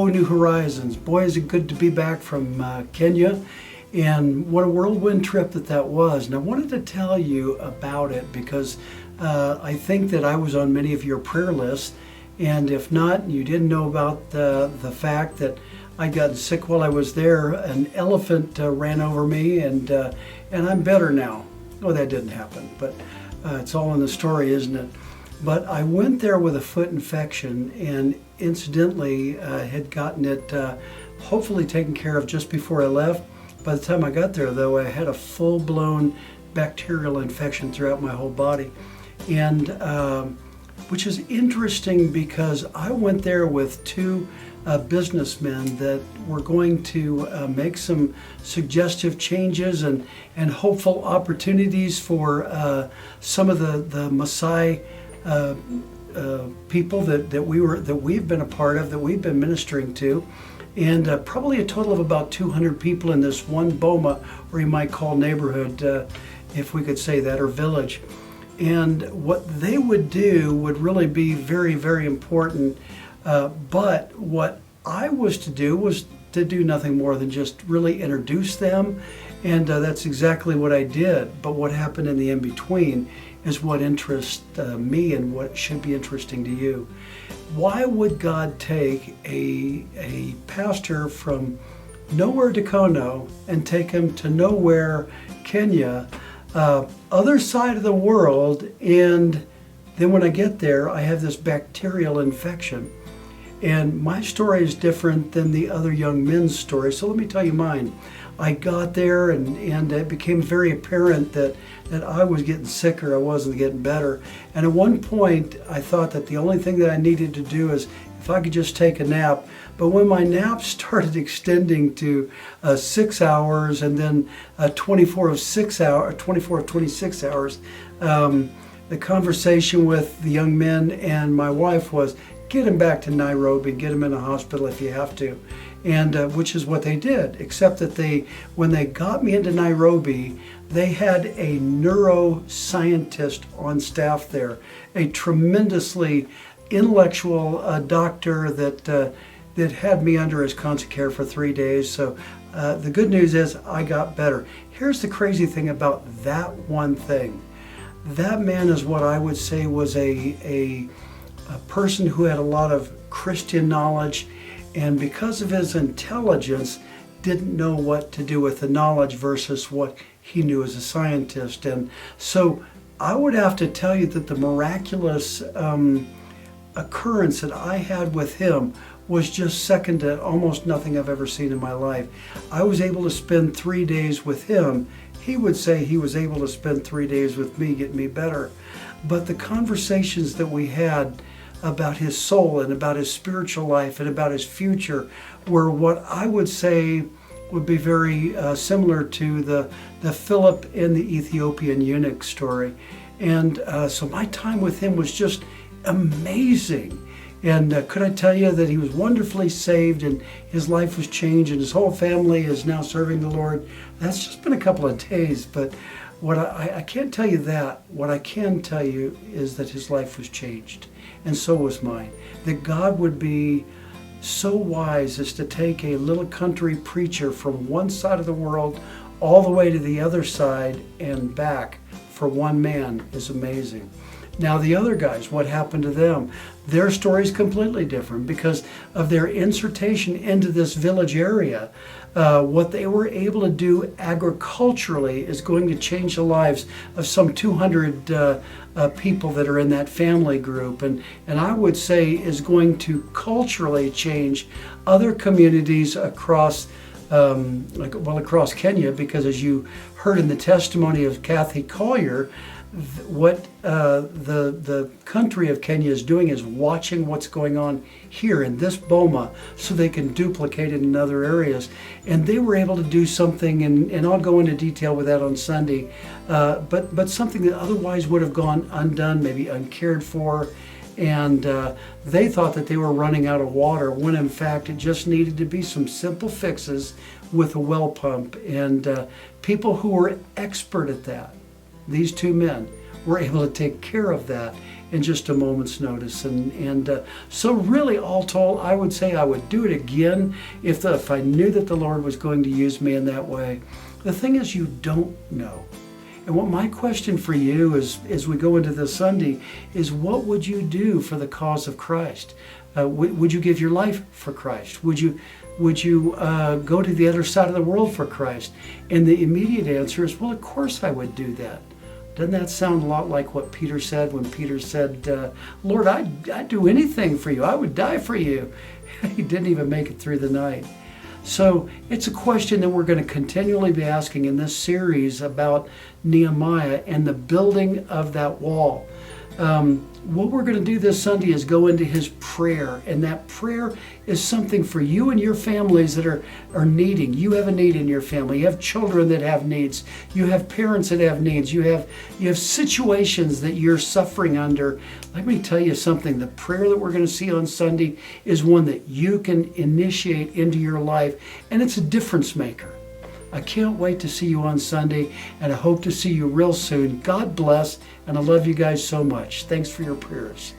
Hello, New Horizons. Boy, is it good to be back from Kenya. And what a whirlwind trip that was. And I wanted to tell you about it because I think that I was on many of your prayer lists. And if not, you didn't know about the fact that I got sick while I was there. An elephant ran over me, and I'm better now. Oh, that didn't happen, but it's all in the story, isn't it? But I went there with a foot infection, and incidentally had gotten it hopefully taken care of just before I left. By the time I got there, though, I had a full-blown bacterial infection throughout my whole body, and which is interesting because I went there with two businessmen that were going to make some suggestive changes and hopeful opportunities for some of the Maasai people that we've been a part of, that we've been ministering to, and probably a total of about 200 people in this one boma, or you might call neighborhood, if we could say that, or village. And what they would do would really be very, very important. But what I was to do was to do nothing more than just really introduce them. And that's exactly what I did. But what happened in the in-between is what interests me and what should be interesting to you. Why would God take a pastor from nowhere Dakono and take him to nowhere Kenya, other side of the world, and then when I get there, I have this bacterial infection? And my story is different than the other young men's story, so let me tell you mine. I got there, and it became very apparent that I was getting sicker, I wasn't getting better. And at one point, I thought that the only thing that I needed to do is if I could just take a nap. But when my naps started extending to 6 hours and then 24 of 26 hours, the conversation with the young men and my wife was, get him back to Nairobi, get him in a hospital if you have to. And which is what they did, except that when they got me into Nairobi, they had a neuroscientist on staff there, a tremendously intellectual doctor that had me under his constant care for 3 days. So the good news is I got better. Here's the crazy thing about that one thing. That man is what I would say was a person who had a lot of Christian knowledge, and because of his intelligence, didn't know what to do with the knowledge versus what he knew as a scientist. And so I would have to tell you that the miraculous occurrence that I had with him was just second to almost nothing I've ever seen in my life. I was able to spend 3 days with him. He would say he was able to spend 3 days with me, get me better. But the conversations that we had about his soul and about his spiritual life and about his future were what I would say would be very similar to the Philip and the Ethiopian eunuch story. And so my time with him was just amazing. And could I tell you that he was wonderfully saved and his life was changed and his whole family is now serving the Lord? That's just been a couple of days, but what I can't tell you that. What I can tell you is that his life was changed, and so was mine. That God would be so wise as to take a little country preacher from one side of the world all the way to the other side and back for one man is amazing. Now the other guys, what happened to them? Their story is completely different because of their insertion into this village area. What they were able to do agriculturally is going to change the lives of some 200 people that are in that family group, and I would say is going to culturally change other communities across across Kenya, because as you heard in the testimony of Kathy Collier, what the country of Kenya is doing is watching what's going on here in this boma so they can duplicate it in other areas. And they were able to do something, and I'll go into detail with that on Sunday, but something that otherwise would have gone undone, maybe uncared for. And they thought that they were running out of water when in fact it just needed to be some simple fixes with a well pump. And people who were expert at that, these two men, were able to take care of that in just a moment's notice. So really, all told, I would say I would do it again if I knew that the Lord was going to use me in that way. The thing is, you don't know. And what my question for you is, as we go into this Sunday, is what would you do for the cause of Christ? Would you give your life for Christ? Would you go to the other side of the world for Christ? And the immediate answer is, well, of course I would do that. Doesn't that sound a lot like what Peter said when Peter said, Lord, I'd do anything for you. I would die for you. He didn't even make it through the night. So it's a question that we're going to continually be asking in this series about Nehemiah and the building of that wall. What we're going to do this Sunday is go into his prayer, and that prayer is something for you and your families that are needing. You have a need in your family. You have children that have needs. You have parents that have needs. You have situations that you're suffering under. Let me tell you something. The prayer that we're going to see on Sunday is one that you can initiate into your life, and it's a difference maker. I can't wait to see you on Sunday, and I hope to see you real soon. God bless, and I love you guys so much. Thanks for your prayers.